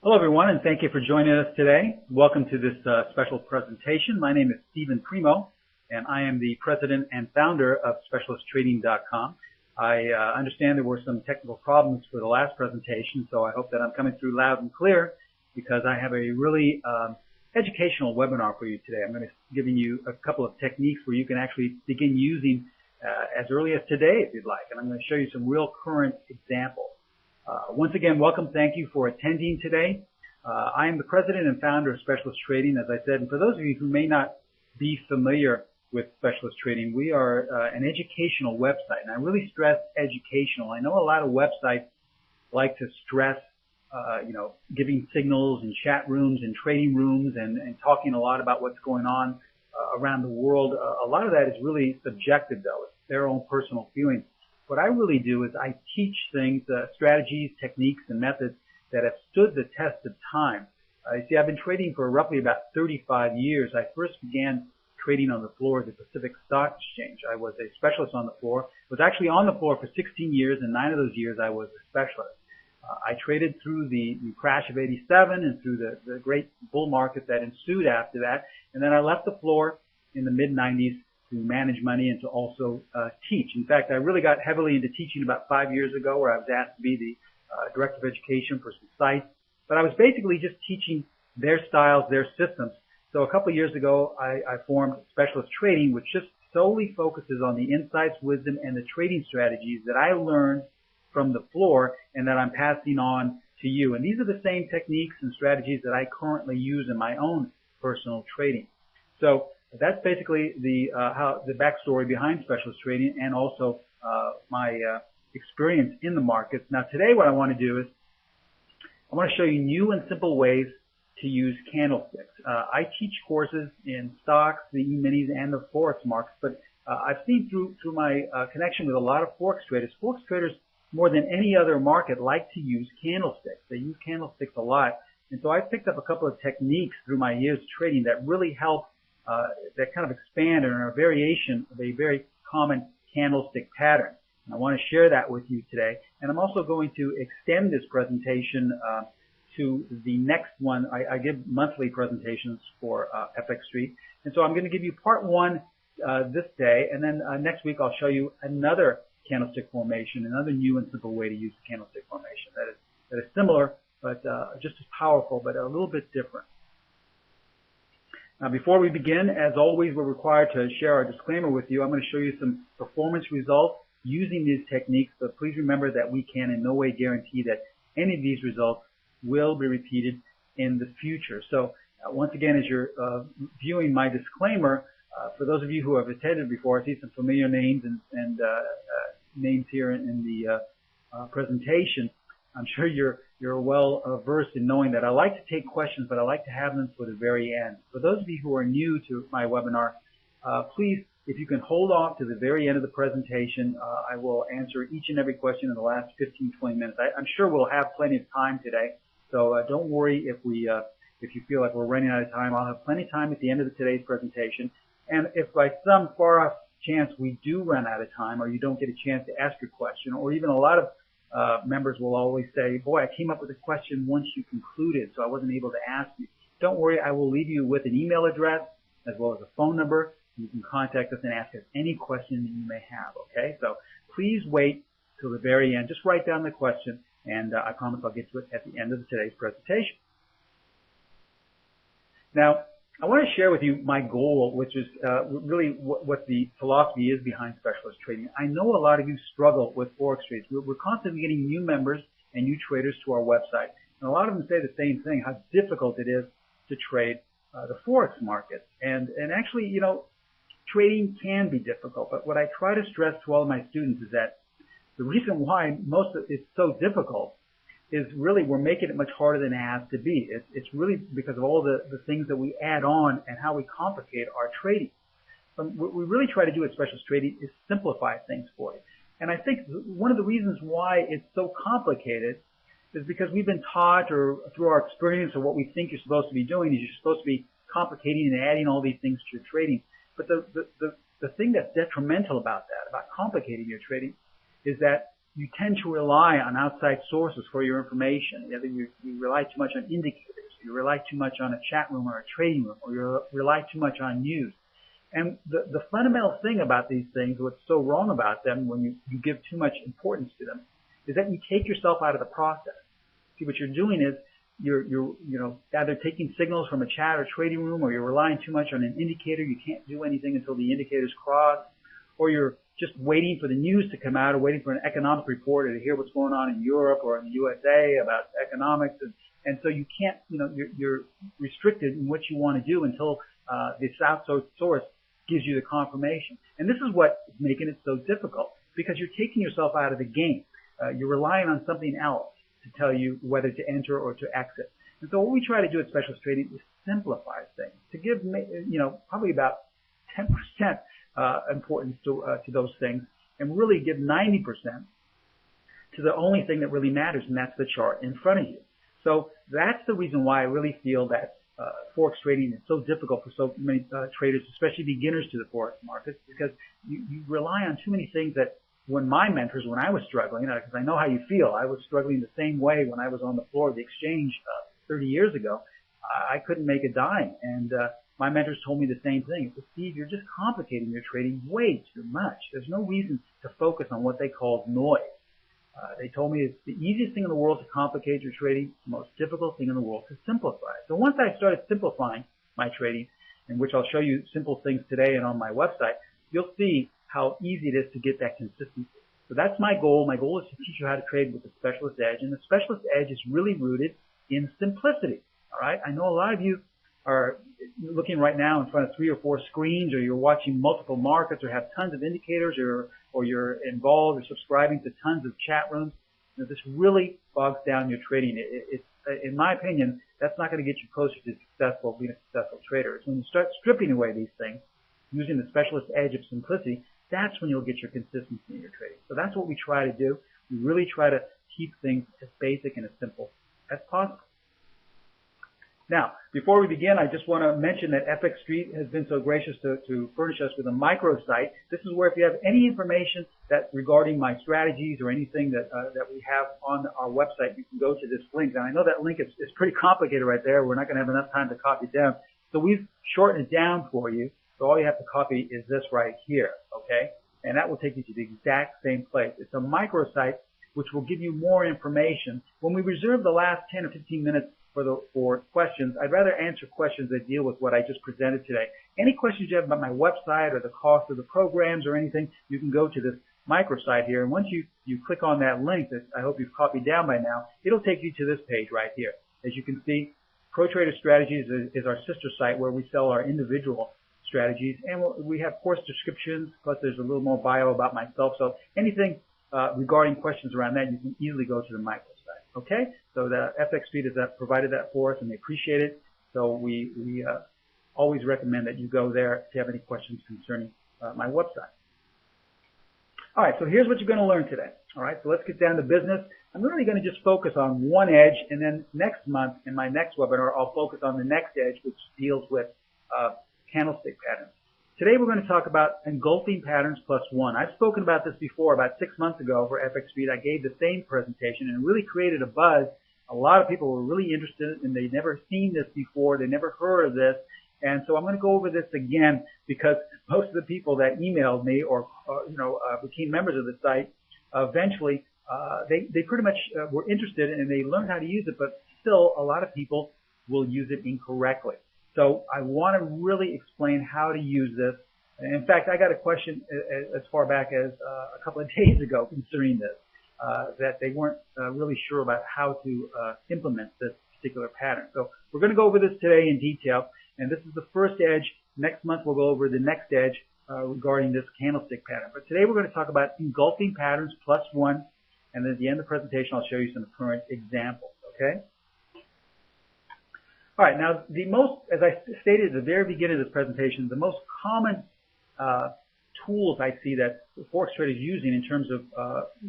Hello everyone, and thank you for joining us today. Welcome to this special presentation. My name is Primo, and I am the president and founder of SpecialistTrading.com. I understand there were some technical problems for the last presentation, so I hope that I'm coming through loud and clear because I have a really educational webinar for you today. I'm going to be giving you a couple of techniques where you can actually begin using as early as today if you'd like, and I'm going to show you some real current examples. Once again, welcome. Thank you for attending today. I am the president and founder of Specialist Trading, as I said. And for those of you who may not be familiar with Specialist Trading, we are an educational website. And I really stress educational. I know a lot of websites like to stress, giving signals in chat rooms and trading rooms and talking a lot about what's going on around the world. A lot of that is really subjective, though. It's their own personal feelings. What I really do is I teach things, strategies, techniques, and methods that have stood the test of time. You see, I've been trading for roughly about 35 years. I first began trading on the floor of the Pacific Stock Exchange. I was a specialist on the floor. Was actually on the floor for 16 years, and 9 of those years I was a specialist. I traded through the crash of '87 and through the great bull market that ensued after that, and then I left the floor in the mid-90s to manage money and to also teach. In fact, I really got heavily into teaching about 5 years ago, where I was asked to be the director of education for some sites. But I was basically just teaching their styles, their systems. So a couple of years ago, I formed Specialist Trading, which just solely focuses on the insights, wisdom, and the trading strategies that I learned from the floor and that I'm passing on to you. And these are the same techniques and strategies that I currently use in my own personal trading. So that's basically the backstory behind Specialist Trading and also my experience in the markets. Now today what I want to do is I want to show you new and simple ways to use candlesticks. I teach courses in stocks, the E-minis, and the Forex markets, but I've seen through my connection with a lot of Forex traders more than any other market like to use candlesticks. They use candlesticks a lot. And so I've picked up a couple of techniques through my years of trading that really help that kind of expand and are a variation of a very common candlestick pattern. And I want to share that with you today. And I'm also going to extend this presentation to the next one. I give monthly presentations for FX Street. And so I'm going to give you part one this day. And then next week I'll show you another candlestick formation, another new and simple way to use the candlestick formation that is similar, but just as powerful, but a little bit different. Now, before we begin, as always, we're required to share our disclaimer with you. I'm going to show you some performance results using these techniques, but please remember that we can in no way guarantee that any of these results will be repeated in the future. So, once again, as you're viewing my disclaimer, for those of you who have attended before, I see some familiar names and names here in the presentation. I'm sure you're well versed in knowing that I like to take questions, but I like to have them for the very end. For those of you who are new to my webinar, please, if you can hold off to the very end of the presentation, I will answer each and every question in the last 15-20 minutes. I'm sure we'll have plenty of time today, so don't worry if you feel like we're running out of time. I'll have plenty of time at the end of today's presentation. And if by some far off chance we do run out of time, or you don't get a chance to ask your question, or even a lot of members will always say, boy, I came up with a question once you concluded, so I wasn't able to ask you. Don't worry, I will leave you with an email address as well as a phone number. You can contact us and ask us any question that you may have, okay? So please wait till the very end. Just write down the question, and I promise I'll get to it at the end of today's presentation. Now, I want to share with you my goal, which is really what the philosophy is behind Specialist Trading. I know a lot of you struggle with Forex trades. We're constantly getting new members and new traders to our website. And a lot of them say the same thing, how difficult it is to trade the Forex market. And actually, trading can be difficult. But what I try to stress to all of my students is that the reason why most of it's so difficult is really we're making it much harder than it has to be. It's really because of all the things that we add on and how we complicate our trading. But what we really try to do at Specialist Trading is simplify things for you. And I think one of the reasons why it's so complicated is because we've been taught, or through our experience, or what we think you're supposed to be doing is you're supposed to be complicating and adding all these things to your trading. But the thing that's detrimental about that, about complicating your trading, is that you tend to rely on outside sources for your information. Either you rely too much on indicators, you rely too much on a chat room or a trading room, or you rely too much on news. And the fundamental thing about these things, what's so wrong about them when you give too much importance to them, is that you take yourself out of the process. See, what you're doing is you're either taking signals from a chat or trading room, or you're relying too much on an indicator. You can't do anything until the indicators cross, or you're just waiting for the news to come out, or waiting for an economic report, or to hear what's going on in Europe or in the USA about economics, and so you can't, you're restricted in what you want to do until this outside source gives you the confirmation. And this is what is making it so difficult, because you're taking yourself out of the game. You're relying on something else to tell you whether to enter or to exit. And so what we try to do at Specialist Trading is simplify things, to give, probably about 10% importance to those things, and really give 90% to the only thing that really matters, and that's the chart in front of you. So that's the reason why I really feel that Forex trading is so difficult for so many traders, especially beginners to the Forex markets, because you rely on too many things that when my mentors, when I was struggling, because I know how you feel, I was struggling the same way when I was on the floor of the exchange 30 years ago. I couldn't make a dime, and my mentors told me the same thing. They said, Steve, you're just complicating your trading way too much. There's no reason to focus on what they call noise. They told me it's the easiest thing in the world to complicate your trading, the most difficult thing in the world to simplify. So once I started simplifying my trading, in which I'll show you simple things today and on my website, you'll see how easy it is to get that consistency. So that's my goal. My goal is to teach you how to trade with the Specialist Edge, and the Specialist Edge is really rooted in simplicity. All right? I know a lot of you are looking right now in front of 3 or 4 screens, or you're watching multiple markets, or have tons of indicators, or you're involved or subscribing to tons of chat rooms. This really bogs down your trading. It's, in my opinion, that's not going to get you closer to being a successful trader. It's when you start stripping away these things, using the Specialist Edge of simplicity, that's when you'll get your consistency in your trading. So that's what we try to do. We really try to keep things as basic and as simple as possible. Now, before we begin, I just want to mention that FX Street has been so gracious to furnish us with a microsite. This is where if you have any information that regarding my strategies or anything that we have on our website, you can go to this link. And I know that link is pretty complicated right there. We're not going to have enough time to copy it down. So we've shortened it down for you. So all you have to copy is this right here, okay? And that will take you to the exact same place. It's a microsite which will give you more information. When we reserve the last 10 or 15 minutes for questions, I'd rather answer questions that deal with what I just presented today. Any questions you have about my website or the cost of the programs or anything, you can go to this microsite here. And once you click on that link that I hope you've copied down by now, it'll take you to this page right here. As you can see, Pro Trader Strategies is our sister site where we sell our individual strategies, and we have course descriptions, plus there's a little more bio about myself. So anything regarding questions around that, you can easily go to the microsite. Okay, so the FX Street has provided that for us, and they appreciate it. So we always recommend that you go there if you have any questions concerning my website. All right, so here's what you're going to learn today. All right, so let's get down to business. I'm really going to just focus on one edge, and then next month in my next webinar, I'll focus on the next edge, which deals with Candlestick Patterns. Today we're going to talk about Engulfing Patterns +1. I've spoken about this before, about 6 months ago for FX Street. I gave the same presentation and it really created a buzz. A lot of people were really interested, and they'd never seen this before. They never heard of this. And so I'm going to go over this again, because most of the people that emailed me or became members of the site, eventually they pretty much were interested and they learned how to use it, but still a lot of people will use it incorrectly. So I want to really explain how to use this. In fact, I got a question as far back as a couple of days ago concerning this, that they weren't really sure about how to implement this particular pattern. So we're going to go over this today in detail, and this is the first edge. Next month we'll go over the next edge regarding this candlestick pattern. But today we're going to talk about Engulfing Patterns +1, and then at the end of the presentation I'll show you some current examples, okay? All right, now as I stated at the very beginning of this presentation, the most common tools I see that Forex traders using in terms of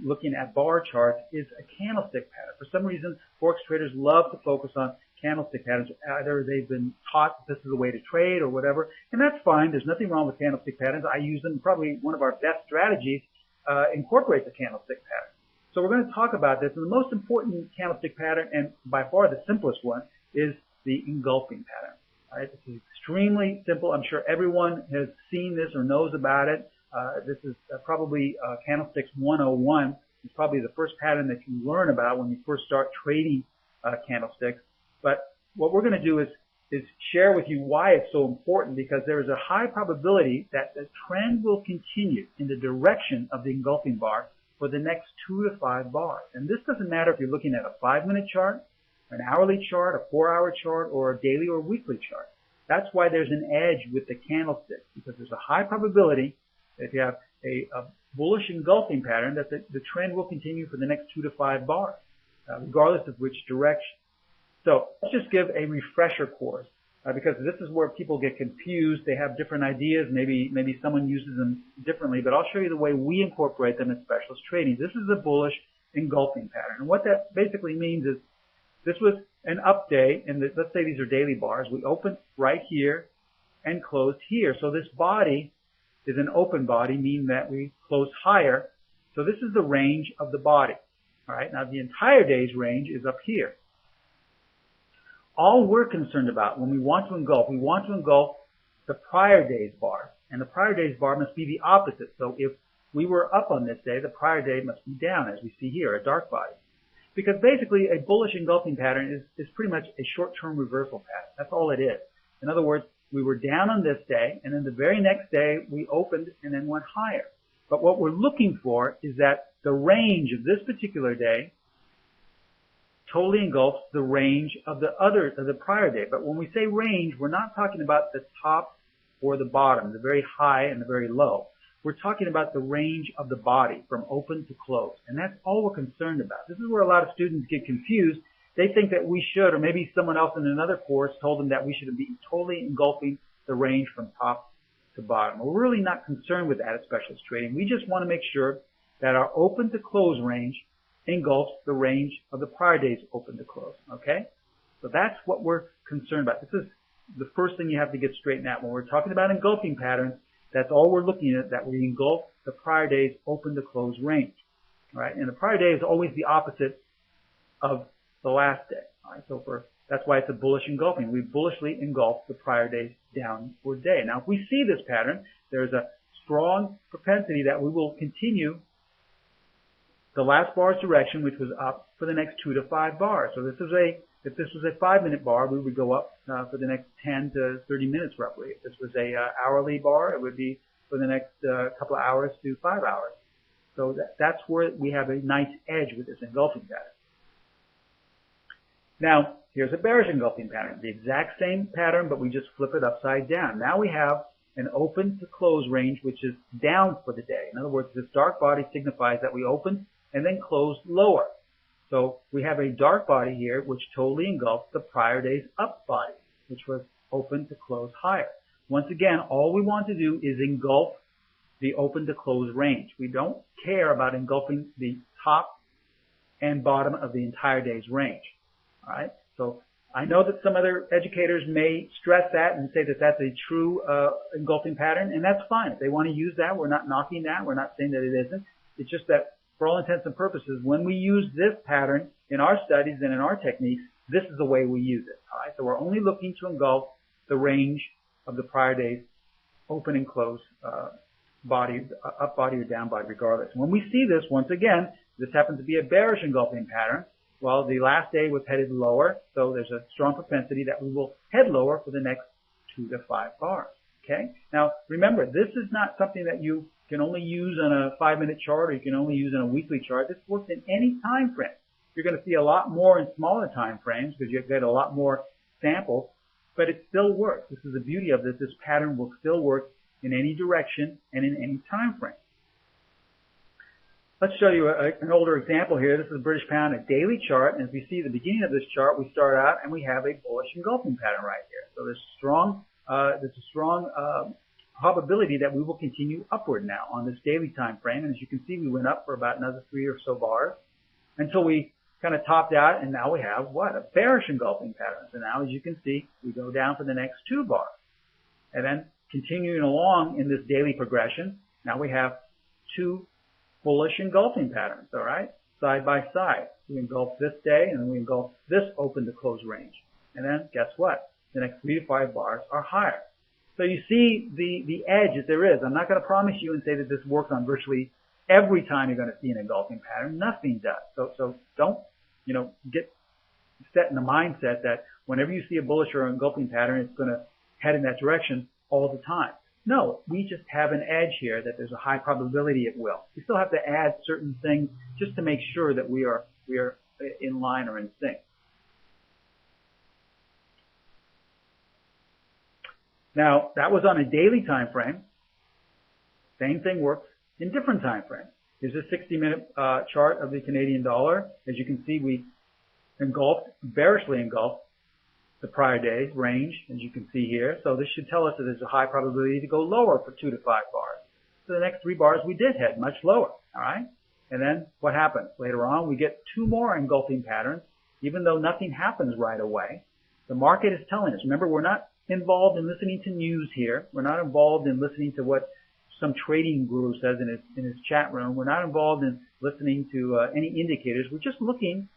looking at bar charts is a candlestick pattern. For some reason, Forex traders love to focus on candlestick patterns. Either they've been taught that this is the way to trade or whatever, and that's fine. There's nothing wrong with candlestick patterns. I use them. Probably one of our best strategies incorporates a candlestick pattern. So we're going to talk about this. And the most important candlestick pattern, and by far the simplest one, is the engulfing pattern. All right, this is extremely simple. I'm sure everyone has seen this or knows about it. This is probably Candlesticks 101. It's probably the first pattern that you learn about when you first start trading candlesticks. But what we're going to do is share with you why it's so important, because there is a high probability that the trend will continue in the direction of the engulfing bar for the next 2 to 5 bars. And this doesn't matter if you're looking at a 5-minute chart, an hourly chart, a 4-hour chart, or a daily or weekly chart. That's why there's an edge with the candlestick, because there's a high probability that if you have a bullish engulfing pattern, that the trend will continue for the next 2 to 5 bars, regardless of which direction. So let's just give a refresher course, because this is where people get confused. They have different ideas. Maybe someone uses them differently, but I'll show you the way we incorporate them in specialist trading. This is a bullish engulfing pattern. And what that basically means is this was an up day, and let's say these are daily bars. We opened right here and closed here. So this body is an open body, meaning that we close higher. So this is the range of the body. All right. Now the entire day's range is up here. All we're concerned about when we want to engulf the prior day's bar. And the prior day's bar must be the opposite. So if we were up on this day, the prior day must be down, as we see here, a dark body. Because basically a bullish engulfing pattern is pretty much a short-term reversal pattern. That's all it is. In other words, we were down on this day, and then the very next day we opened and then went higher. But what we're looking for is that the range of this particular day totally engulfs the range of the prior day. But when we say range, we're not talking about the top or the bottom, the very high and the very low. We're talking about the range of the body from open to close. And that's all we're concerned about. This is where a lot of students get confused. They think that we should, or maybe someone else in another course told them that we should be totally engulfing the range from top to bottom. We're really not concerned with that at specialist trading. We just want to make sure that our open to close range engulfs the range of the prior day's open to close. Okay? So that's what we're concerned about. This is the first thing you have to get straightened out. When we're talking about engulfing patterns, that's all we're looking at, that we engulf the prior day's open to close range. All right? And the prior day is always the opposite of the last day. All right? So that's why it's a bullish engulfing. We bullishly engulf the prior day's downward day. Now, if we see this pattern, there's a strong propensity that we will continue the last bar's direction, which was up, for the next 2 to 5 bars. So if this was a 5-minute bar, we would go up for the next 10 to 30 minutes roughly. If this was a hourly bar, it would be for the next couple of hours to 5 hours. So that's where we have a nice edge with this engulfing pattern. Now, here's a bearish engulfing pattern. The exact same pattern, but we just flip it upside down. Now we have an open to close range, which is down for the day. In other words, this dark body signifies that we opened and then closed lower. So we have a dark body here, which totally engulfs the prior day's up body, which was open to close higher. Once again, all we want to do is engulf the open to close range. We don't care about engulfing the top and bottom of the entire day's range. All right. So I know that some other educators may stress that and say that that's a true engulfing pattern, and that's fine. If they want to use that, we're not knocking that. We're not saying that it isn't. It's just that for all intents and purposes, when we use this pattern in our studies and in our techniques, this is the way we use it. All right. So we're only looking to engulf the range of the prior day's open and close body, up body or down body, regardless. When we see this, once again, this happens to be a bearish engulfing pattern. Well, the last day was headed lower, so there's a strong propensity that we will head lower for the next 2 to 5 bars. Okay? Now, remember, this is not something that you can only use on a 5-minute chart or you can only use on a weekly chart. This works in any time frame. You're going to see a lot more in smaller time frames because you get a lot more samples, but it still works. This is the beauty of this. This pattern will still work in any direction and in any time frame. Let's show you an older example here. This is a British pound, a daily chart. And as we see at the beginning of this chart, we start out and we have a bullish engulfing pattern right here. So there's a strong probability that we will continue upward now on this daily time frame. And as you can see, we went up for about another 3 or so bars until we kind of topped out. And now we have what? A bearish engulfing pattern. So now, as you can see, we go down for the next 2 bars. And then continuing along in this daily progression, now we have 2 bullish engulfing patterns, all right? side by side. We engulf this day and then we engulf this open to close range. And then guess what? The next 3 to 5 bars are higher. So you see the edge that there is. I'm not going to promise you and say that this works on virtually every time you're going to see an engulfing pattern. Nothing does. So don't, get set in the mindset that whenever you see a bullish or engulfing pattern, it's going to head in that direction all the time. No, we just have an edge here that there's a high probability it will. We still have to add certain things just to make sure that we are in line or in sync. Now, that was on a daily time frame. Same thing works in different time frames. Here's a 60-minute chart of the Canadian dollar. As you can see, we bearishly engulfed the prior day's range, as you can see here. So this should tell us that there's a high probability to go lower for 2 to 5 bars. So the next 3 bars we did head much lower, all right? And then what happens? Later on, we get 2 more engulfing patterns, even though nothing happens right away. The market is telling us. Remember, we're not involved in listening to news here. We're not involved in listening to what some trading guru says in his chat room. We're not involved in listening to any indicators. We're just looking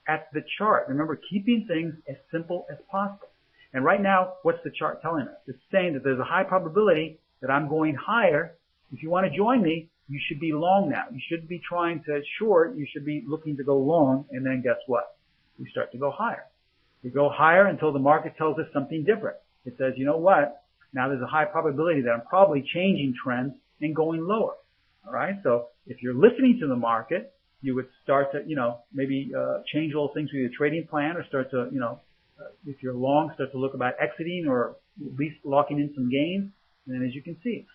at the chart. Remember, keeping things as simple as possible. And right now, what's the chart telling us? It's saying that there's a high probability that I'm going higher. If you want to join me, you should be long now. You shouldn't be trying to short. You should be looking to go long. And then guess what? We start to go higher. We go higher until the market tells us something different. It says, you know what? Now there's a high probability that I'm probably changing trends and going lower. All right. So if you're listening to the market, you would start to, maybe change all things with your trading plan, or start to, if you're long, start to look about exiting or at least locking in some gains. And then as you see,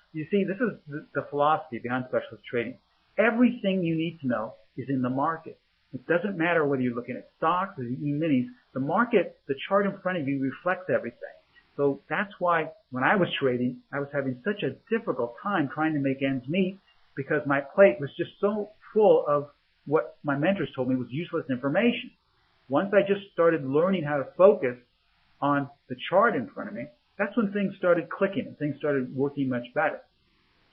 this is the philosophy behind specialist trading. Everything you need to know is in the market. It doesn't matter whether you're looking at stocks or E-minis. The market, the chart in front of you reflects everything. So that's why when I was trading, I was having such a difficult time trying to make ends meet, because my plate was just so full of what my mentors told me was useless information. Once I just started learning how to focus on the chart in front of me, that's when things started clicking and things started working much better.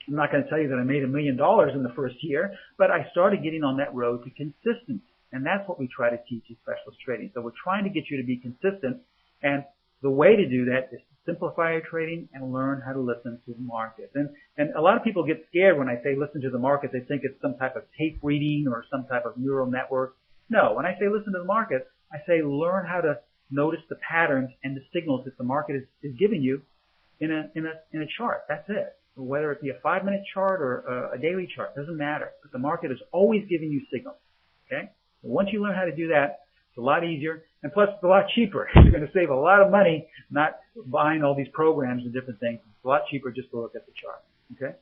I'm not going to tell you that I made $1 million in the first year, but I started getting on that road to consistency. And that's what we try to teach in specialist trading. So we're trying to get you to be consistent, and the way to do that is to simplify your trading and learn how to listen to the market. And a lot of people get scared when I say listen to the market. They think it's some type of tape reading or some type of neural network. No, when I say listen to the market, I say learn how to notice the patterns and the signals that the market is giving you in a chart. That's it. Whether it be a 5-minute chart or a daily chart, doesn't matter. But the market is always giving you signals. Okay? So once you learn how to do that, it's a lot easier, and plus it's a lot cheaper. You're going to save a lot of money not buying all these programs and different things. It's a lot cheaper just to look at the chart. Okay?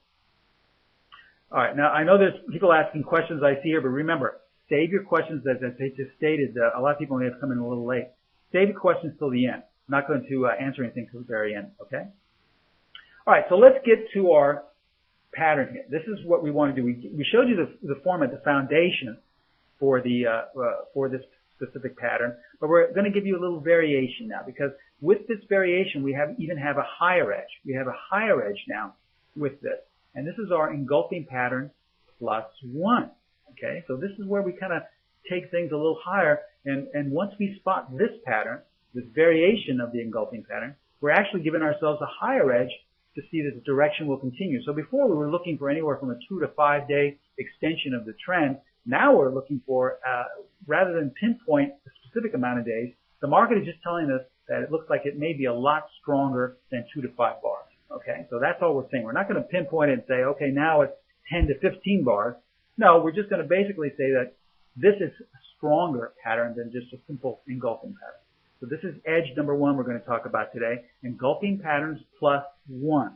All right. Now, I know there's people asking questions I see here, but remember, save your questions. As I just stated, a lot of people may have come in a little late. Save your questions till the end. I'm not going to answer anything till the very end. Okay? All right. So let's get to our pattern here. This is what we want to do. We showed you the format, the foundation for this specific pattern, but we're going to give you a little variation now, because with this variation we even have a higher edge. We have a higher edge now with this, and this is our engulfing pattern +1. Okay, so this is where we kind of take things a little higher, and once we spot this pattern, this variation of the engulfing pattern, we're actually giving ourselves a higher edge to see that the direction will continue. So before we were looking for anywhere from a 2 to 5 day extension of the trend. Now we're looking for, rather than pinpoint a specific amount of days, the market is just telling us that it looks like it may be a lot stronger than 2 to 5 bars. Okay, so that's all we're saying. We're not going to pinpoint it and say, okay, now it's 10 to 15 bars. No, we're just going to basically say that this is a stronger pattern than just a simple engulfing pattern. So this is edge number 1 we're going to talk about today, engulfing patterns +1. All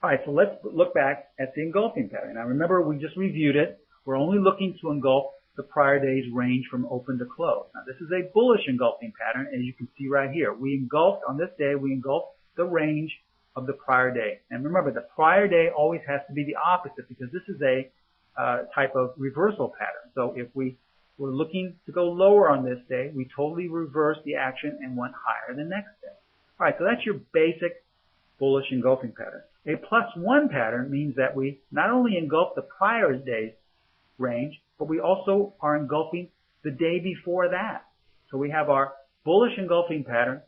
right, so let's look back at the engulfing pattern. Now remember, we just reviewed it. We're only looking to engulf the prior day's range from open to close. Now this is a bullish engulfing pattern, as you can see right here. We engulfed, on this day, we engulfed the range of the prior day. And remember, the prior day always has to be the opposite, because this is a type of reversal pattern. So if we were looking to go lower on this day, we totally reversed the action and went higher the next day. All right, so that's your basic bullish engulfing pattern. A +1 pattern means that we not only engulf the prior day's range, but we also are engulfing the day before that. So we have our bullish engulfing pattern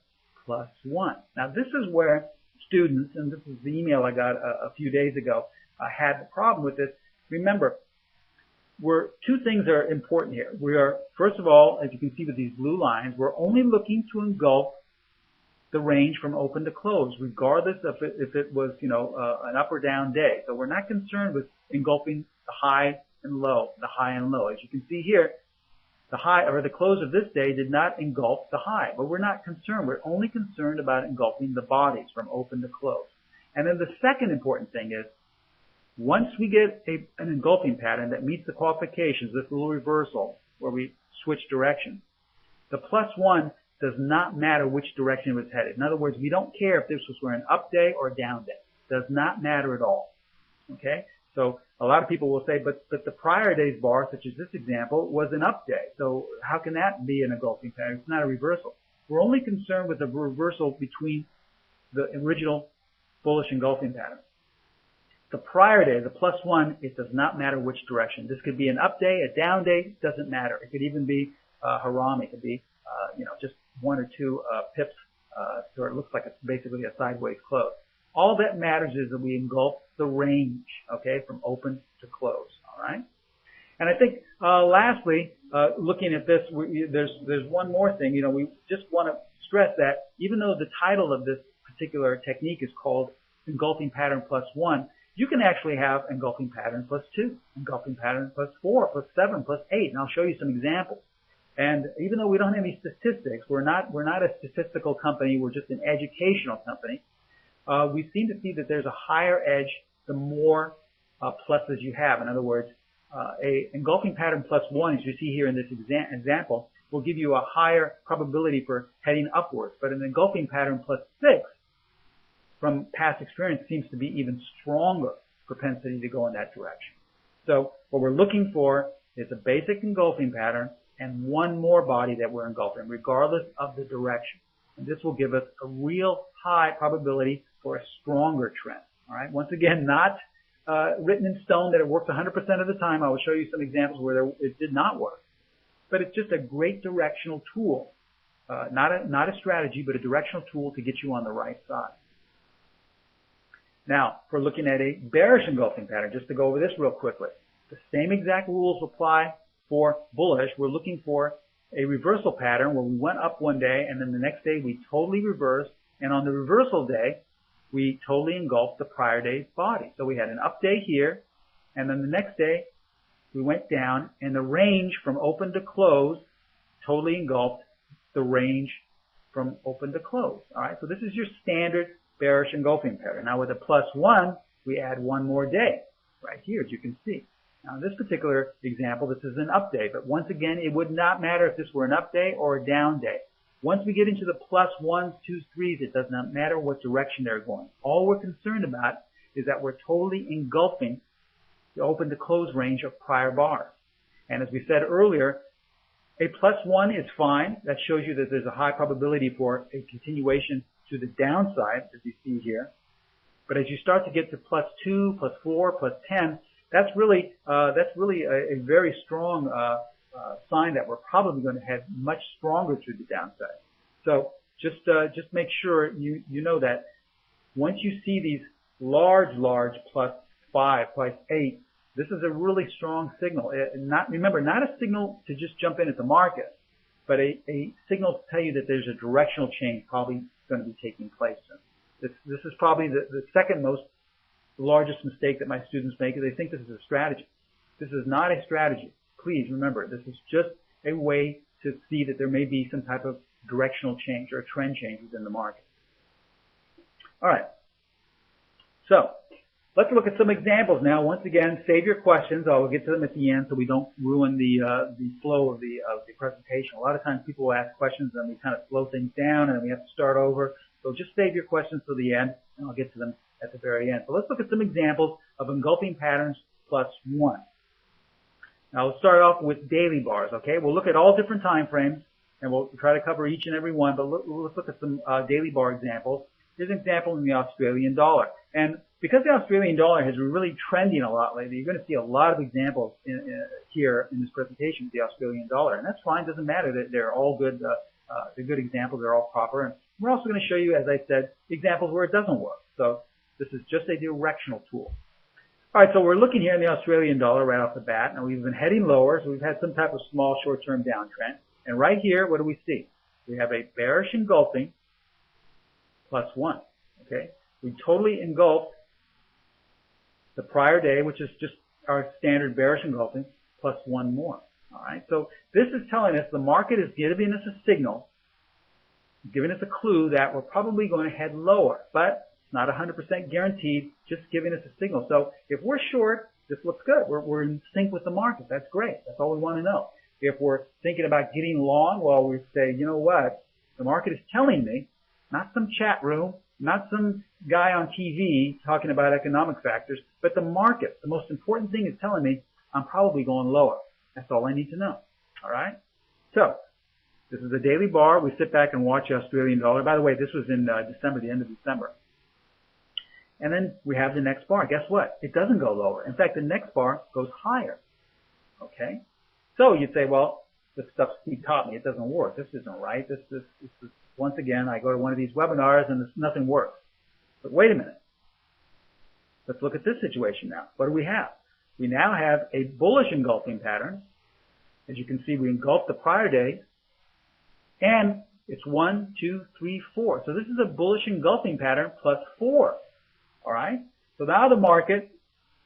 +1. Now this is where students, and this is the email I got a few days ago, had the problem with this. Remember, two things are important here. We are, first of all, as you can see with these blue lines, we're only looking to engulf the range from open to close, regardless of if it was, an up or down day. So we're not concerned with engulfing the high and low, As you can see here, the high or the close of this day did not engulf the high, but we're not concerned. We're only concerned about engulfing the bodies from open to close. And then the second important thing is, once we get an engulfing pattern that meets the qualifications, this little reversal where we switch direction, the +1 does not matter which direction it was headed. In other words, we don't care if this was for an up day or a down day. It does not matter at all. Okay? So a lot of people will say, but the prior day's bar, such as this example, was an up day. So how can that be an engulfing pattern? It's not a reversal. We're only concerned with the reversal between the original bullish engulfing pattern. The prior day, the +1, it does not matter which direction. This could be an up day, a down day, doesn't matter. It could even be harami. It could be, just 1 or 2 pips, so it looks like it's basically a sideways close. All that matters is that we engulf the range, okay, from open to close, all right? And I think, lastly, looking at this, there's one more thing. We just want to stress that even though the title of this particular technique is called Engulfing Pattern +1, you can actually have Engulfing Pattern +2, Engulfing Pattern +4, +7, +8, and I'll show you some examples. And even though we don't have any statistics, we're not a statistical company, we're just an educational company. We seem to see that there's a higher edge the more pluses you have. In other words, a engulfing pattern +1, as you see here in this example, will give you a higher probability for heading upwards. But an engulfing pattern +6, from past experience, seems to be even stronger propensity to go in that direction. So what we're looking for is a basic engulfing pattern and one more body that we're engulfing, regardless of the direction. And this will give us a real high probability for a stronger trend. All right. Once again, not written in stone that it works 100% of the time. I will show you some examples where it did not work. But it's just a great directional tool, not a strategy, but a directional tool to get you on the right side. Now, for looking at a bearish engulfing pattern, just to go over this real quickly, the same exact rules apply for bullish. We're looking for a reversal pattern where we went up one day and then the next day we totally reversed, and on the reversal day we totally engulfed the prior day's body. So we had an up day here, and then the next day we went down, and the range from open to close totally engulfed the range from open to close. All right, so this is your standard bearish engulfing pattern. Now with a +1, we add one more day right here, as you can see. Now in this particular example, this is an up day, but once again, it would not matter if this were an up day or a down day. Once we get into the +1s, 2s, 3s, it does not matter what direction they're going. All we're concerned about is that we're totally engulfing the open to close range of prior bars. And as we said earlier, a +1 is fine. That shows you that there's a high probability for a continuation to the downside, as you see here. But as you start to get to +2, +4, +10, that's really a very strong sign that we're probably going to head much stronger to the downside. So just make sure you know that once you see these large +5, +8, this is a really strong signal. Remember, not a signal to just jump in at the market, but a signal to tell you that there's a directional change probably going to be taking place soon. This is probably the second most largest mistake that my students make, is they think this is a strategy. This is not a strategy. Please remember, this is just a way to see that there may be some type of directional change or a trend change within the market. All right. So let's look at some examples now. Once again, save your questions. I will get to them at the end so we don't ruin the flow of the presentation. A lot of times people will ask questions and we kind of slow things down and then we have to start over. So just save your questions till the end and I'll get to them at the very end. So let's look at some examples of engulfing patterns +1. Now we'll start off with daily bars, okay? We'll look at all different time frames and we'll try to cover each and every one, but let's look at some daily bar examples. Here's an example in the Australian dollar. And because the Australian dollar has been really trending a lot lately, you're going to see a lot of examples here in this presentation of the Australian dollar. And that's fine. Doesn't matter. They're all good. They're good examples. They're all proper. And we're also going to show you, as I said, examples where it doesn't work. So this is just a directional tool. All right, so we're looking here in the Australian dollar right off the bat. Now, we've been heading lower, so we've had some type of small short-term downtrend. And right here, what do we see? We have a bearish engulfing +1, okay? We totally engulfed the prior day, which is just our standard bearish engulfing, +1 more, all right? So this is telling us the market is giving us a signal, giving us a clue that we're probably going to head lower, but it's not 100% guaranteed, just giving us a signal. So if we're short, this looks good. We're in sync with the market. That's great. That's all we want to know. If we're thinking about getting long, well, we say, you know what? The market is telling me, not some chat room, not some guy on TV talking about economic factors, but the market. The most important thing is telling me I'm probably going lower. That's all I need to know. All right? So this is a daily bar. We sit back and watch the Australian dollar. By the way, this was in December, the end of December. And then we have the next bar. Guess what? It doesn't go lower. In fact, the next bar goes higher. Okay? So you'd say, well, this stuff Steve taught me, it doesn't work. This isn't right. This is, once again, I go to one of these webinars and nothing works. But wait a minute. Let's look at this situation now. What do we have? We now have a bullish engulfing pattern. As you can see, we engulfed the prior day. And it's 1, 2, 3, 4. So this is a bullish engulfing pattern +4. All right? So now the market,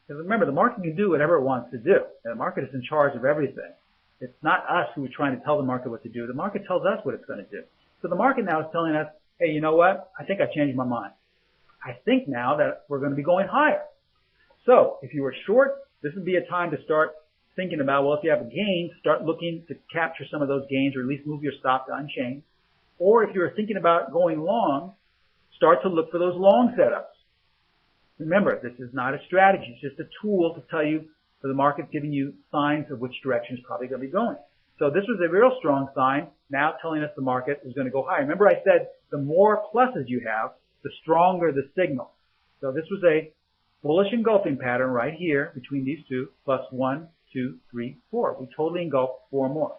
because remember, the market can do whatever it wants to do. And the market is in charge of everything. It's not us who are trying to tell the market what to do. The market tells us what it's going to do. So the market now is telling us, hey, you know what? I think I changed my mind. I think now that we're going to be going higher. So if you were short, this would be a time to start thinking about, well, if you have a gain, start looking to capture some of those gains or at least move your stop to unchain. Or if you're thinking about going long, start to look for those long setups. Remember, this is not a strategy. It's just a tool to tell you that the market's giving you signs of which direction it's probably going to be going. So this was a real strong sign, now telling us the market is going to go higher. Remember I said the more pluses you have, the stronger the signal. So this was a bullish engulfing pattern right here between these two, +1, 2, 3, 4. We totally engulfed 4 more.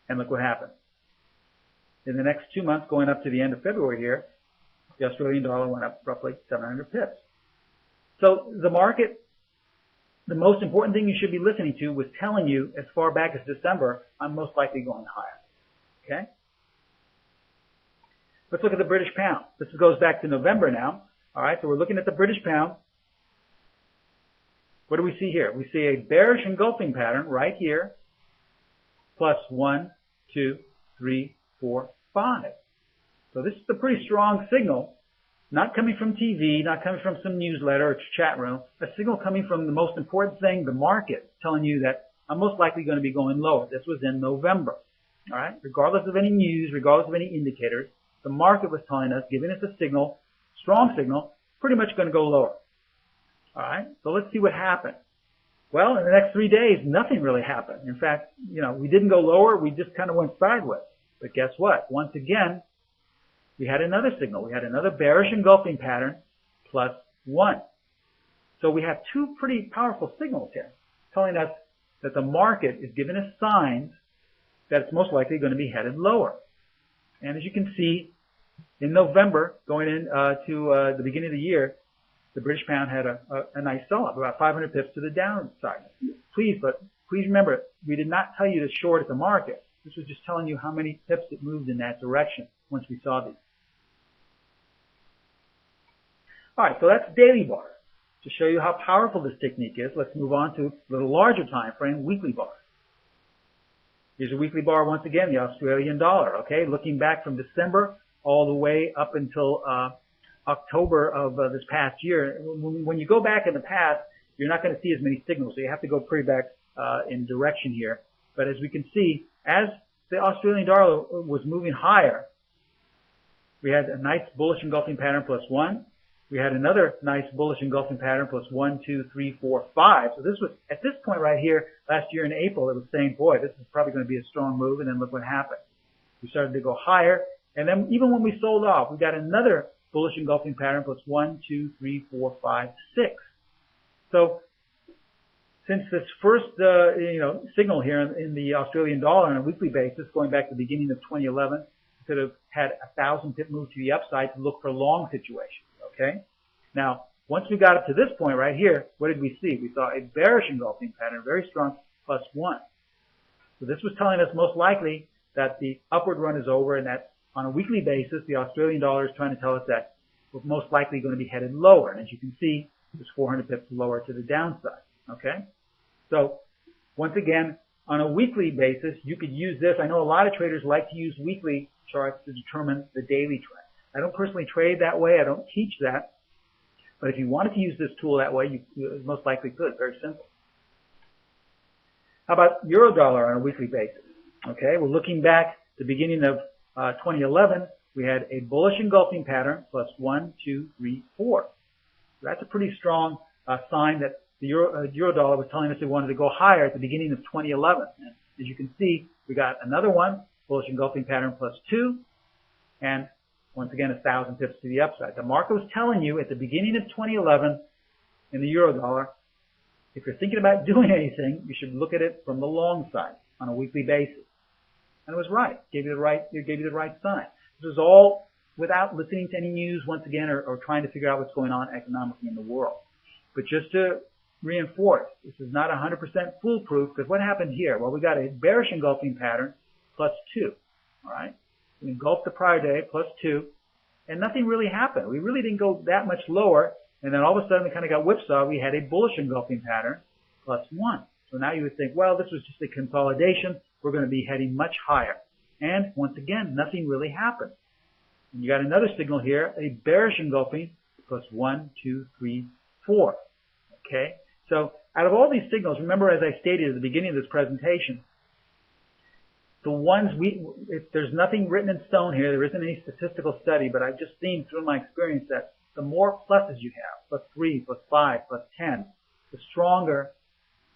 And look what happened. In the next 2 months, going up to the end of February here, the Australian dollar went up roughly 700 pips. So the market, the most important thing you should be listening to was telling you as far back as December, I'm most likely going higher. Okay? Let's look at the British pound. This goes back to November now. All right, so we're looking at the British pound. What do we see here? We see a bearish engulfing pattern right here, +1, 2, 3, 4, 5. So this is a pretty strong signal, not coming from TV, not coming from some newsletter or chat room, a signal coming from the most important thing, the market, telling you that I'm most likely going to be going lower. This was in November. All right, regardless of any news, regardless of any indicators, the market was telling us, giving us a signal, strong signal, pretty much going to go lower. All right, so let's see what happened. Well, in the next 3 days, nothing really happened. In fact, we didn't go lower. We just kind of went sideways. But guess what? Once again, we had another signal. We had another bearish engulfing pattern +1. So we have 2 pretty powerful signals here telling us that the market is giving us signs that it's most likely going to be headed lower. And as you can see, in November, going into the beginning of the year, the British pound had a nice sell-up, about 500 pips to the downside. Please remember, we did not tell you to short at the market. This was just telling you how many pips it moved in that direction once we saw these. All right, so that's daily bar. To show you how powerful this technique is, let's move on to a little larger time frame, weekly bar. Here's a weekly bar once again, the Australian dollar, okay? Looking back from December all the way up until October of this past year. When you go back in the past, you're not going to see as many signals, so you have to go pretty back in direction here. But as we can see, as the Australian dollar was moving higher, we had a nice bullish engulfing pattern +1. We had another nice bullish engulfing pattern +1, 2, 3, 4, 5. So this was, at this point right here, last year in April, it was saying, boy, this is probably going to be a strong move, and then look what happened. We started to go higher, And then even when we sold off, we got another bullish engulfing pattern plus 1, 2, 3, 4, 5, 6. So since this first signal here in the Australian dollar on a weekly basis, going back to the beginning of 2011, we could have had 1,000 pip move to the upside to look for long situations. Okay. Now, once we got up to this point right here, what did we see? We saw a bearish engulfing pattern, very strong, plus 1. So this was telling us most likely that the upward run is over, and that on a weekly basis, the Australian dollar is trying to tell us that we're most likely going to be headed lower. And as you can see, it's 400 pips lower to the downside. Okay? So once again, on a weekly basis, you could use this. I know a lot of traders like to use weekly charts to determine the daily trend. I don't personally trade that way. I don't teach that. But if you wanted to use this tool that way, you most likely could. Very simple. How about euro dollar on a weekly basis? Okay, we're looking back to the beginning of 2011. We had a bullish engulfing pattern plus 1, 2, 3, 4. So that's a pretty strong sign that the euro dollar was telling us it wanted to go higher at the beginning of 2011. And as you can see, we got another one, bullish engulfing pattern plus 2, and once again 1,000 pips to the upside. The market was telling you at the beginning of 2011 in the euro dollar, if you're thinking about doing anything, you should look at it from the long side on a weekly basis. And it was right. It gave you the right sign. This was all without listening to any news once again or trying to figure out what's going on economically in the world. But just to reinforce, this is not 100% foolproof, because what happened here? Well, we got a bearish engulfing pattern plus 2. All right? We engulfed the prior day plus 2, and nothing really happened. We really didn't go that much lower, and then all of a sudden we kind of got whipsawed. We had a bullish engulfing pattern plus 1. So now you would think, well, this was just a consolidation. We're going to be heading much higher. And once again, nothing really happened. And you got another signal here, a bearish engulfing plus 1, 2, 3, 4. Okay? So out of all these signals, remember as I stated at the beginning of this presentation, the ones if there's nothing written in stone here, there isn't any statistical study, but I've just seen through my experience that the more pluses you have, plus 3, plus 5, plus 10, the stronger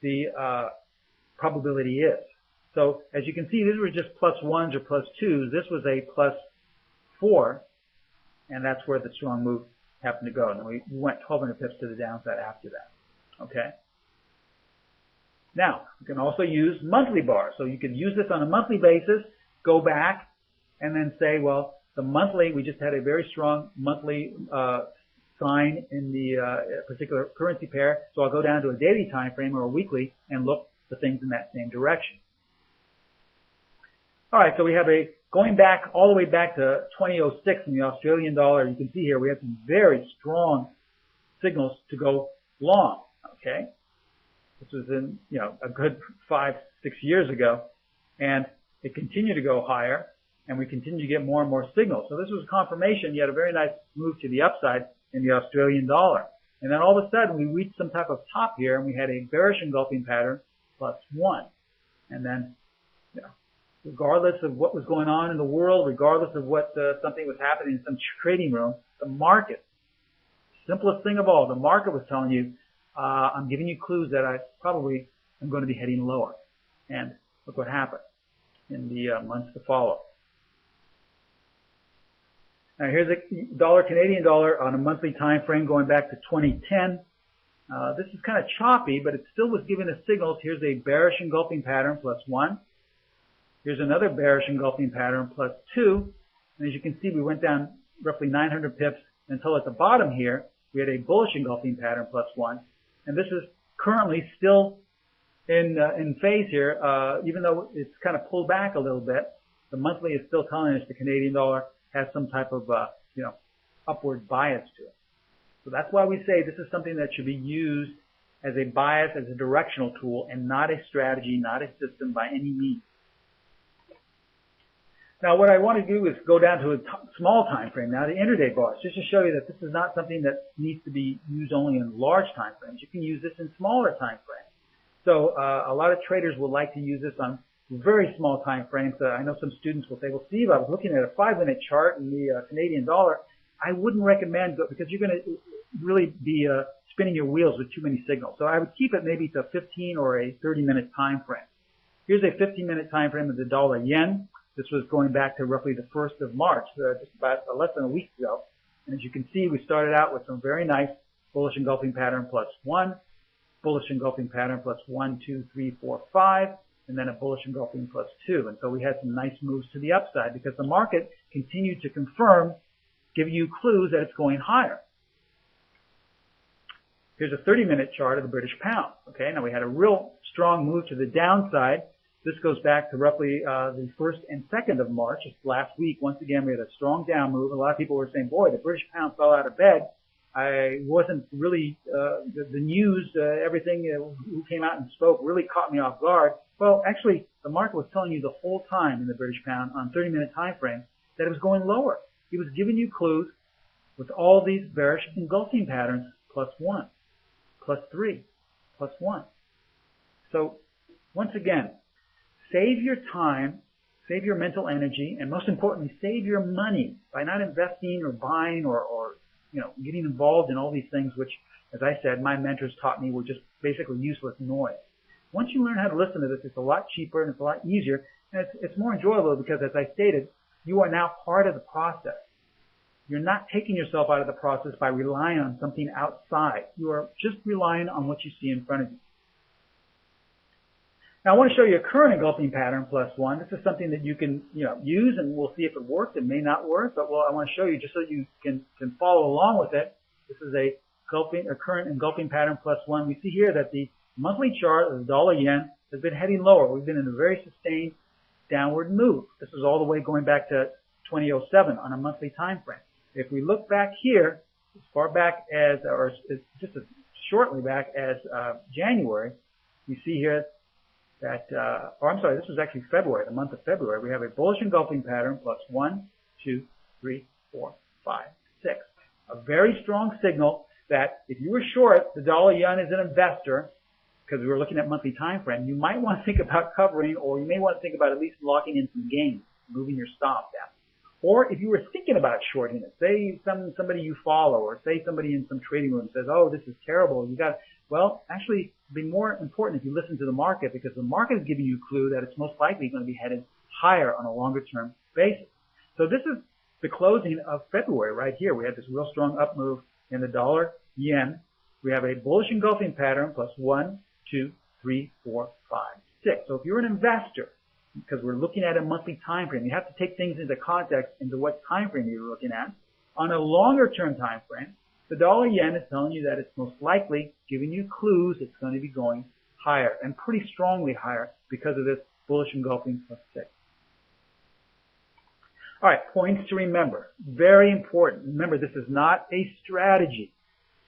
the probability is. So as you can see, these were just plus 1s or plus 2s. This was a plus 4, and that's where the strong move happened to go. And we went 1,200 pips to the downside after that. Okay. Now, you can also use monthly bars. So you could use this on a monthly basis, go back, and then say, well, the monthly, we just had a very strong monthly sign in the particular currency pair. So I'll go down to a daily time frame or a weekly and look for things in that same direction. All right, so we have going back all the way back to 2006 in the Australian dollar. You can see here we have some very strong signals to go long. Okay. This was in, a good 5-6 years ago, and it continued to go higher, and we continue to get more and more signals. So this was confirmation. You had a very nice move to the upside in the Australian dollar. And then all of a sudden, we reached some type of top here, and we had a bearish engulfing pattern plus 1. And then, regardless of what was going on in the world, regardless of what something was happening in some trading room, the market, simplest thing of all, the market was telling you, I'm giving you clues that I probably am going to be heading lower. And look what happened in the months to follow. Now here's a dollar Canadian dollar on a monthly time frame going back to 2010. This is kind of choppy, but it still was giving us signals. Here's a bearish engulfing pattern plus 1. Here's another bearish engulfing pattern plus 2. And as you can see, we went down roughly 900 pips until at the bottom here, we had a bullish engulfing pattern plus 1. And this is currently still in phase here, even though it's kind of pulled back a little bit. The monthly is still telling us the Canadian dollar has some type of, upward bias to it. So that's why we say this is something that should be used as a bias, as a directional tool, and not a strategy, not a system by any means. Now, what I want to do is go down to a small time frame now, the intraday bars, just to show you that this is not something that needs to be used only in large time frames. You can use this in smaller time frames. So a lot of traders will like to use this on very small time frames. I know some students will say, well, Steve, I was looking at a 5-minute chart in the Canadian dollar. I wouldn't recommend it because you're going to really be spinning your wheels with too many signals. So I would keep it maybe to a 15 or a 30-minute time frame. Here's a 15-minute time frame of the dollar yen. This was going back to roughly the 1st of March, just about less than a week ago. And as you can see, we started out with some very nice bullish engulfing pattern plus 1, bullish engulfing pattern plus 1, 2, 3, 4, 5, and then a bullish engulfing plus 2. And so we had some nice moves to the upside because the market continued to confirm, give you clues that it's going higher. Here's a 30-minute chart of the British pound. Okay, now we had a real strong move to the downside. This goes back to roughly the 1st and 2nd of March. It's last week. Once again, we had a strong down move. A lot of people were saying, boy, the British pound fell out of bed. I wasn't really, the news, everything who came out and spoke really caught me off guard. Well, actually, the market was telling you the whole time in the British pound on 30-minute time frame that it was going lower. It was giving you clues with all these bearish engulfing patterns plus 1, plus 3, plus 1. So, once again, save your time, save your mental energy, and most importantly, save your money by not investing or buying or getting involved in all these things, which, as I said, my mentors taught me were just basically useless noise. Once you learn how to listen to this, it's a lot cheaper and it's a lot easier, and it's more enjoyable because, as I stated, you are now part of the process. You're not taking yourself out of the process by relying on something outside. You are just relying on what you see in front of you. Now, I want to show you a current engulfing pattern plus 1. This is something that you can, use, and we'll see if it works. It may not work, but I want to show you just so you can follow along with it. This is a current engulfing pattern plus 1. We see here that the monthly chart of the dollar yen has been heading lower. We've been in a very sustained downward move. This is all the way going back to 2007 on a monthly time frame. If we look back here, as far back as, or just as shortly back as January, we see here that, this was actually February, the month of February. We have a bullish engulfing pattern plus 1, 2, 3, 4, 5, 6. A very strong signal that if you were short the dollar yen as an investor, because we were looking at monthly time frame, you might want to think about covering, or you may want to think about at least locking in some gains, moving your stop down. Or if you were thinking about shorting it, say somebody you follow, or say somebody in some trading room says, oh, this is terrible, actually, it'd be more important if you listen to the market, because the market is giving you a clue that it's most likely going to be headed higher on a longer term basis. So this is the closing of February right here. We had this real strong up move in the dollar yen. We have a bullish engulfing pattern plus 1, 2, 3, 4, 5, 6. So if you're an investor, because we're looking at a monthly time frame, you have to take things into context into what time frame you're looking at. On a longer term time frame, the dollar yen is telling you that it's most likely giving you clues it's going to be going higher, and pretty strongly higher because of this bullish engulfing plus 6. All right, points to remember. Very important. Remember, this is not a strategy.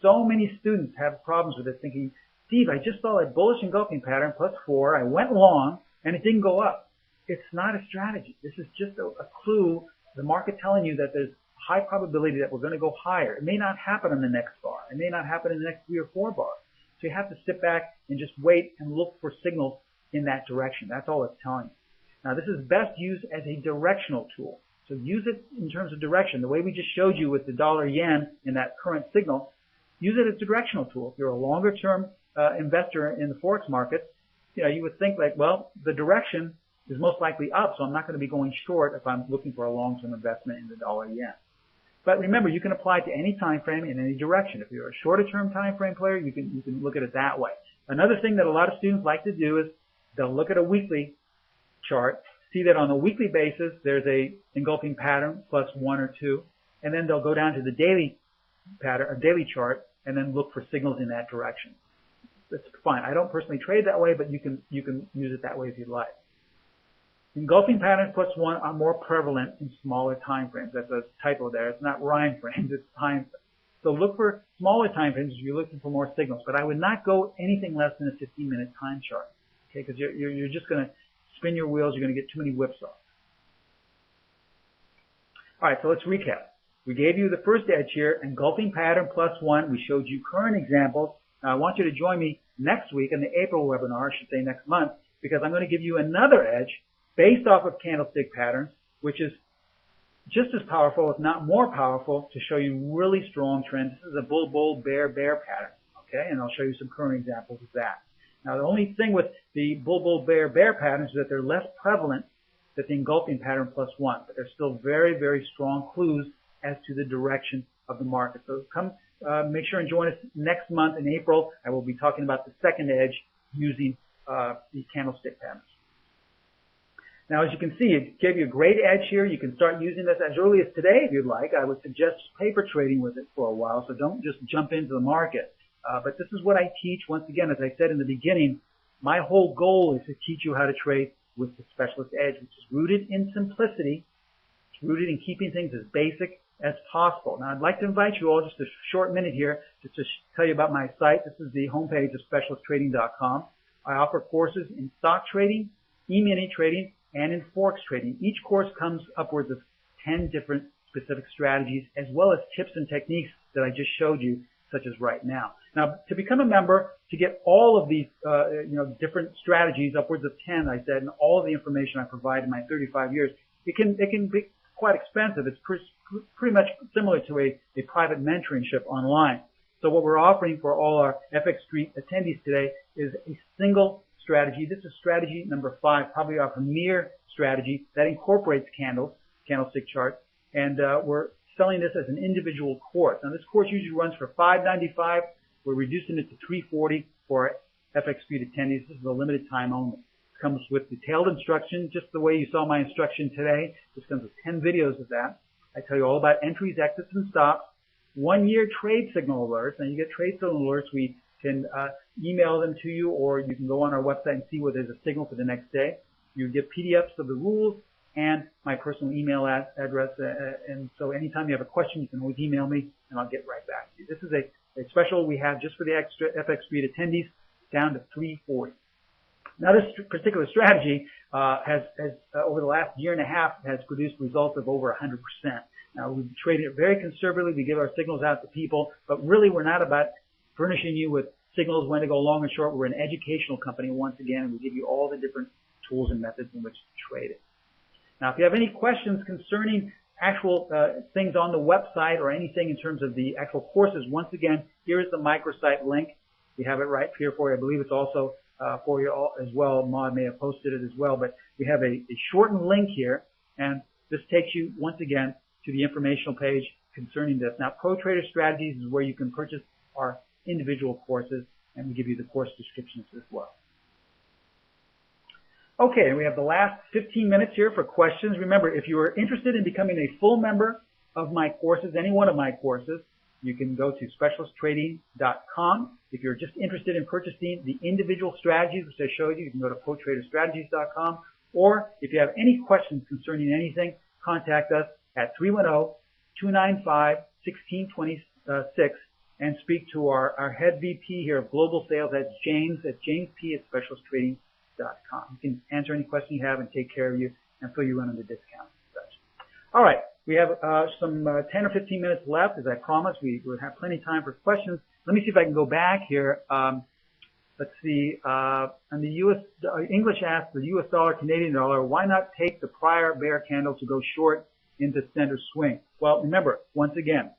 So many students have problems with this, thinking, Steve, I just saw a bullish engulfing pattern plus 4. I went long, and it didn't go up. It's not a strategy. This is just a clue, the market telling you that there's high probability that we're going to go higher. It may not happen on the next bar. It may not happen in the next 3 or 4 bars. So you have to sit back and just wait and look for signals in that direction. That's all it's telling you. Now, this is best used as a directional tool. So use it in terms of direction. The way we just showed you with the dollar yen in that current signal, use it as a directional tool. If you're a longer term investor in the Forex market, you would think like, well, the direction is most likely up, so I'm not going to be going short if I'm looking for a long-term investment in the dollar yen. But remember, you can apply it to any time frame in any direction. If you're a shorter-term time frame player, you can look at it that way. Another thing that a lot of students like to do is they'll look at a weekly chart, see that on a weekly basis there's a engulfing pattern plus 1 or 2, and then they'll go down to the daily pattern or daily chart and then look for signals in that direction. That's fine. I don't personally trade that way, but you can use it that way if you'd like. Engulfing patterns plus 1 are more prevalent in smaller time frames. That's a typo there. It's not rhyme frames, it's time frames. So look for smaller time frames if you're looking for more signals. But I would not go anything less than a 15-minute time chart, okay? Because you're just going to spin your wheels. You're going to get too many whipsaws. All right, so let's recap. We gave you the first edge here, engulfing pattern plus 1. We showed you current examples. Now I want you to join me next week in the April webinar, I should say next month, because I'm going to give you another edge based off of candlestick patterns, which is just as powerful, if not more powerful, to show you really strong trends. This is a bull, bull, bear, bear pattern, okay? And I'll show you some current examples of that. Now, the only thing with the bull, bull, bear, bear patterns is that they're less prevalent that the engulfing pattern +1, but there's still very, very strong clues as to the direction of the market. So come, make sure and join us next month in April. I will be talking about the second edge using the candlestick patterns. Now, as you can see, it gave you a great edge here. You can start using this as early as today if you'd like. I would suggest paper trading with it for a while, so don't just jump into the market. But this is what I teach. Once again, as I said in the beginning, my whole goal is to teach you how to trade with the specialist edge, which is rooted in simplicity. It's rooted in keeping things as basic as possible. Now, I'd like to invite you all just a short minute here just to tell you about my site. This is the homepage of specialisttrading.com. I offer courses in stock trading, e-mini trading, and in Forex trading. Each course comes upwards of 10 different specific strategies, as well as tips and techniques that I just showed you, such as right now. Now, to become a member, to get all of these, different strategies, upwards of 10, I said, and all of the information I provide in my 35 years, it can be quite expensive. It's pretty much similar to a private mentorship online. So what we're offering for all our FX Street attendees today is a single strategy. This is strategy number 5, probably our premier strategy that incorporates candlestick charts, and we're selling this as an individual course. Now, this course usually runs for $5.95. We're reducing it to $3.40 for our FX Street attendees. This is a limited time only. It comes with detailed instruction, just the way you saw my instruction today. This comes with 10 videos of that. I tell you all about entries, exits, and stops. 1-year trade signal alerts. Now, you get trade signal alerts. We can email them to you, or you can go on our website and see where there's a signal for the next day. You get PDFs of the rules and my personal email address. And so anytime you have a question, you can always email me, and I'll get right back to you. This is a special we have just for the extra FX Street attendees, down to $3.40. Now, this particular strategy has over the last year and a half, has produced results of over 100%. Now, we've traded it very conservatively. We give our signals out to people, but really we're not about furnishing you with signals when to go long and short. We're an educational company, once again, and we give you all the different tools and methods in which to trade it. Now, if you have any questions concerning actual things on the website or anything in terms of the actual courses, once again, here is the Microsite link. We have it right here for you. I believe it's also for you all as well. Maud may have posted it as well, but we have a shortened link here, and this takes you, once again, to the informational page concerning this. Now, Pro Trader Strategies is where you can purchase our individual courses, and we give you the course descriptions as well. Okay, and we have the last 15 minutes here for questions. Remember, if you are interested in becoming a full member of my courses, any one of my courses, you can go to specialisttrading.com. If you're just interested in purchasing the individual strategies, which I showed you, you can go to protraderstrategies.com. Or if you have any questions concerning anything, contact us at 310-295-1626 and speak to our head VP here of Global Sales. That's James P. at specialisttrading.com. You can answer any question you have and take care of you until you run into discounts and such. All right. We have some 10 or 15 minutes left. As I promised, we would have plenty of time for questions. Let me see if I can go back here. Let's see. On the U.S. English asks the U.S. dollar, Canadian dollar, why not take the prior bear candle to go short into center swing? Well, remember, once again,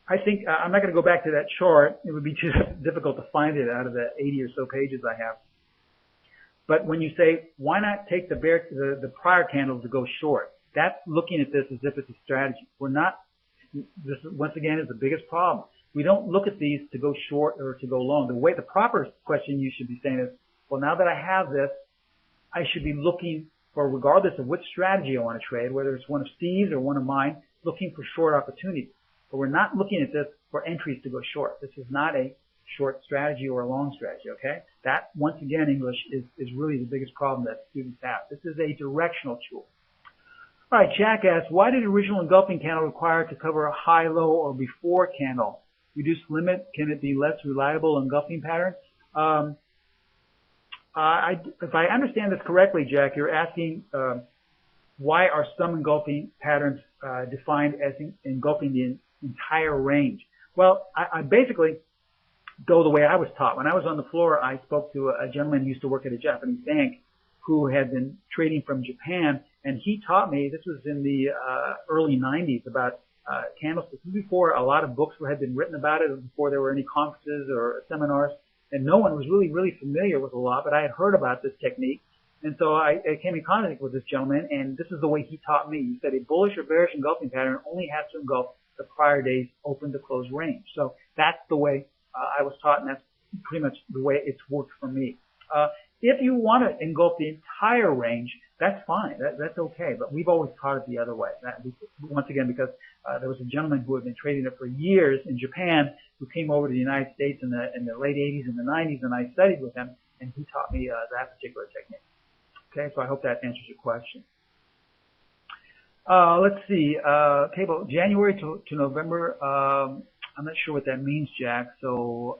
I think I'm not going to go back to that chart. It would be too difficult to find it out of the 80 or so pages I have. But when you say, why not take the prior candle to go short? That's looking at this as if it's a strategy. We're not, this once again is the biggest problem. We don't look at these to go short or to go long. The proper question you should be saying is, well, now that I have this, I should be looking for, regardless of which strategy I want to trade, whether it's one of Steve's or one of mine, looking for short opportunities. But we're not looking at this for entries to go short. This is not a short strategy or a long strategy, okay? That, once again, English is really the biggest problem that students have. This is a directional tool. All right, Jack asks, why did original engulfing candle require to cover a high, low, or before candle? Reduced limit, can it be less reliable engulfing pattern? If I understand this correctly, Jack, you're asking why are some engulfing patterns defined as engulfing the entire range? Well, I basically go the way I was taught. When I was on the floor, I spoke to a gentleman who used to work at a Japanese bank who had been trading from Japan, and he taught me, this was in the early 90s, about candlesticks. Before a lot of books had been written about it, before there were any conferences or seminars, and no one was really familiar with the law, but I had heard about this technique, And so I came in contact with this gentleman, and this is the way he taught me. He said a bullish or bearish engulfing pattern only has to engulf the prior day's open to close range. So that's the way I was taught, and that's pretty much the way it's worked for me. If you want to engulf the entire range, that's fine. That's okay. But we've always taught it the other way. Once again, because there was a gentleman who had been trading it for years in Japan who came over to the United States in the late 80s and the 90s, and I studied with him, and he taught me that particular technique. Okay, so I hope that answers your question. Let's see. Okay, well, January to November, I'm not sure what that means, Jack. So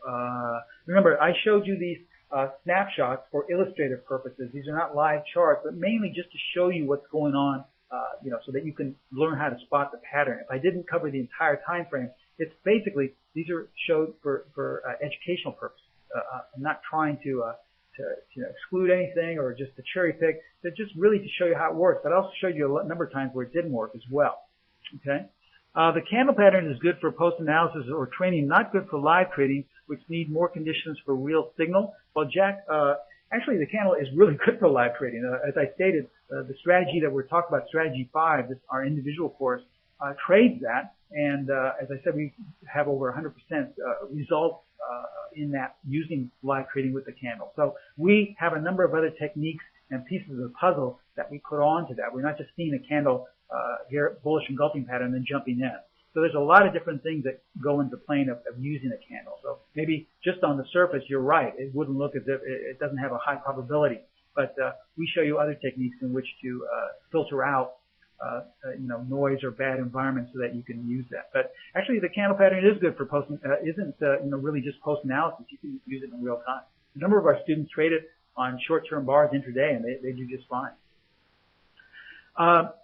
remember, I showed you these snapshots for illustrative purposes. These are not live charts, but mainly just to show you what's going on, so that you can learn how to spot the pattern. If I didn't cover the entire time frame, it's basically, these are showed for educational purposes. I'm not trying to exclude anything or just to cherry pick. They're just really to show you how it works. But I also showed you a number of times where it didn't work as well. Okay. The candle pattern is good for post-analysis or training, not good for live trading, which need more conditions for real signal. Well, Jack, actually the candle is really good for live trading. As I stated, the strategy that we're talking about, strategy 5, our individual course, trades that. And as I said, we have over 100% results in that using live trading with the candle. So we have a number of other techniques and pieces of the puzzle that we put onto that. We're not just seeing a candle here, bullish engulfing pattern, and then jumping in. So there's a lot of different things that go into playing of using a candle. So maybe just on the surface, you're right. It wouldn't look as if it doesn't have a high probability. But we show you other techniques in which to filter out noise or bad environments so that you can use that. But actually, the candle pattern is good for isn't really just post analysis. You can use it in real time. A number of our students trade it on short-term bars intraday, and they do just fine.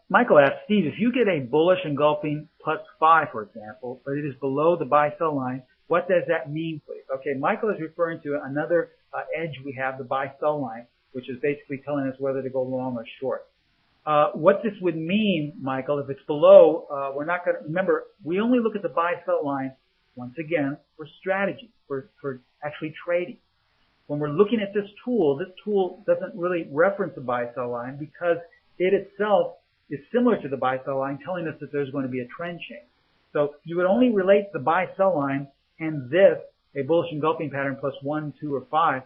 Michael asks, Steve, if you get a bullish engulfing +5, for example, but it is below the buy-sell line, what does that mean, please? Okay, Michael is referring to another edge we have, the buy-sell line, which is basically telling us whether to go long or short. What this would mean, Michael, if it's below, we're not going to, remember, we only look at the buy-sell line, once again, for strategy, for actually trading. When we're looking at this tool doesn't really reference the buy-sell line because it itself is similar to the buy-sell line, telling us that there's going to be a trend change. So you would only relate the buy-sell line and this, a bullish engulfing pattern +1, 2, or 5,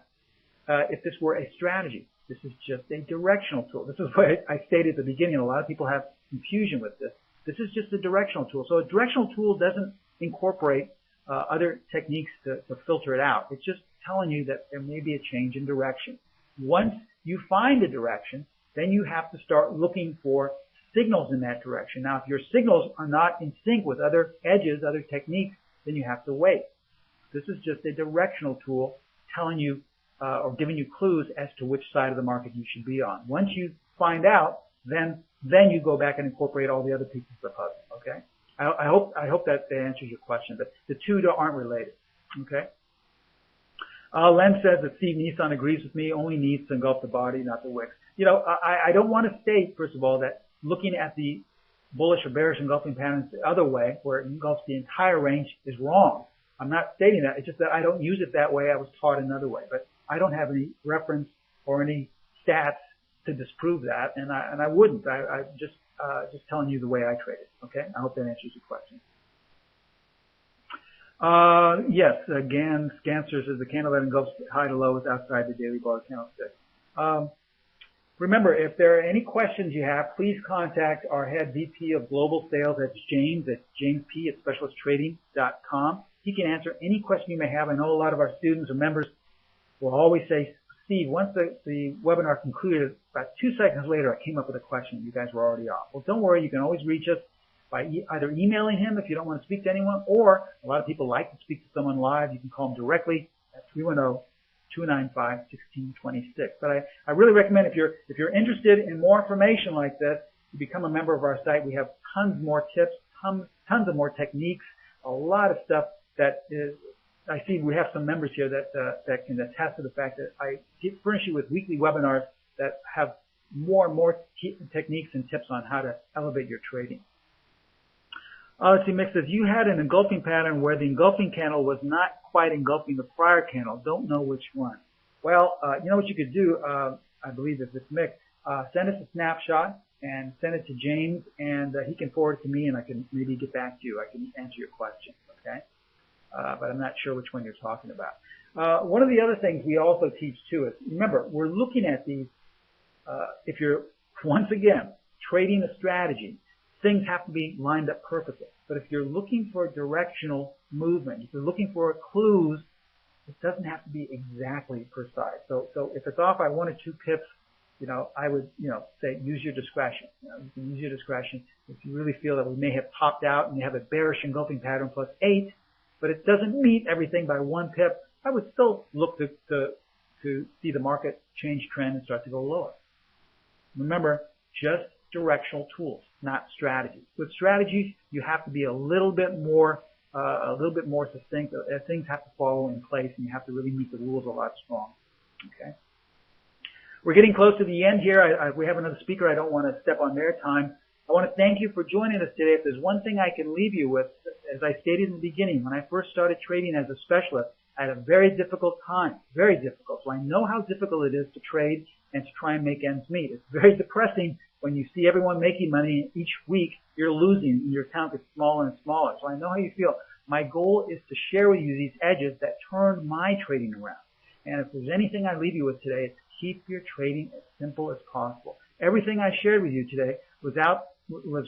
if this were a strategy. This is just a directional tool. This is what I stated at the beginning. A lot of people have confusion with this. This is just a directional tool. So a directional tool doesn't incorporate other techniques to filter it out. It's just telling you that there may be a change in direction. Once you find a direction, then you have to start looking for signals in that direction. Now, if your signals are not in sync with other edges, other techniques, then you have to wait. This is just a directional tool telling you or giving you clues as to which side of the market you should be on. Once you find out, then you go back and incorporate all the other pieces of the puzzle. Okay? I hope that answers your question, but the two aren't related. Okay? Len says that Steve Nissan agrees with me, only needs to engulf the body, not the wicks. I don't want to state, first of all, that looking at the bullish or bearish engulfing patterns the other way, where it engulfs the entire range, is wrong. I'm not stating that. It's just that I don't use it that way. I was taught another way. But I don't have any reference or any stats to disprove that, and I wouldn't. I just telling you the way I trade it. Okay? I hope that answers your question. Yes, again, Scancer says the candle that engulfs high to low is outside the daily bar candlestick. Remember, if there are any questions you have, please contact our head VP of Global Sales. That's James P. at specialisttrading.com. He can answer any question you may have. I know a lot of our students or members will always say, Steve, once the webinar concluded, about 2 seconds later, I came up with a question. You guys were already off. Well, don't worry. You can always reach us by either emailing him if you don't want to speak to anyone, or a lot of people like to speak to someone live. You can call him directly at 310-295-1626. But I really recommend if you're interested in more information like this, you become a member of our site. We have tons more tips, tons of more techniques, a lot of stuff that is. I see we have some members here that can attest to the fact that I furnish you with weekly webinars that have more and more techniques and tips on how to elevate your trading. Let's see, Mick says, you had an engulfing pattern where the engulfing candle was not quite engulfing the prior candle. Don't know which one. Well, you know what you could do? I believe if it's Mick, send us a snapshot and send it to James, and he can forward it to me, and I can maybe get back to you. I can answer your question, okay? But I'm not sure which one you're talking about. One of the other things we also teach too is, remember, we're looking at these, if you're, once again, trading a strategy, things have to be lined up perfectly. But if you're looking for directional movement, if you're looking for clues, it doesn't have to be exactly precise. So if it's off by 1 or 2 pips, I would, say use your discretion. You can use your discretion if you really feel that we may have topped out and you have a bearish engulfing pattern plus 8, but it doesn't meet everything by 1 pip. I would still look to see the market change trend and start to go lower. Remember, just directional tools, not strategies. With strategies, you have to be a little bit more succinct. Things have to follow in place, and you have to really meet the rules a lot strong. Okay. We're getting close to the end here. We have another speaker. I don't want to step on their time. I want to thank you for joining us today. If there's one thing I can leave you with, as I stated in the beginning, when I first started trading as a specialist, I had a very difficult time, very difficult. So I know how difficult it is to trade and to try and make ends meet. It's very depressing when you see everyone making money each week, you're losing and your account gets smaller and smaller. So I know how you feel. My goal is to share with you these edges that turn my trading around. And if there's anything I leave you with today, it's keep your trading as simple as possible. Everything I shared with you today was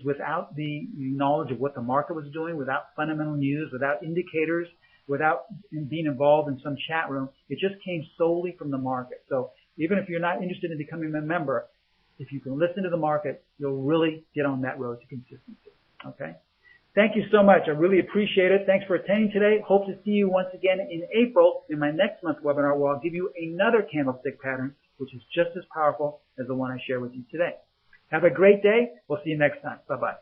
without the knowledge of what the market was doing, without fundamental news, without indicators, without being involved in some chat room. It just came solely from the market. So even if you're not interested in becoming a member, if you can listen to the market, you'll really get on that road to consistency. Okay? Thank you so much. I really appreciate it. Thanks for attending today. Hope to see you once again in April in my next month's webinar, where I'll give you another candlestick pattern, which is just as powerful as the one I shared with you today. Have a great day. We'll see you next time. Bye-bye.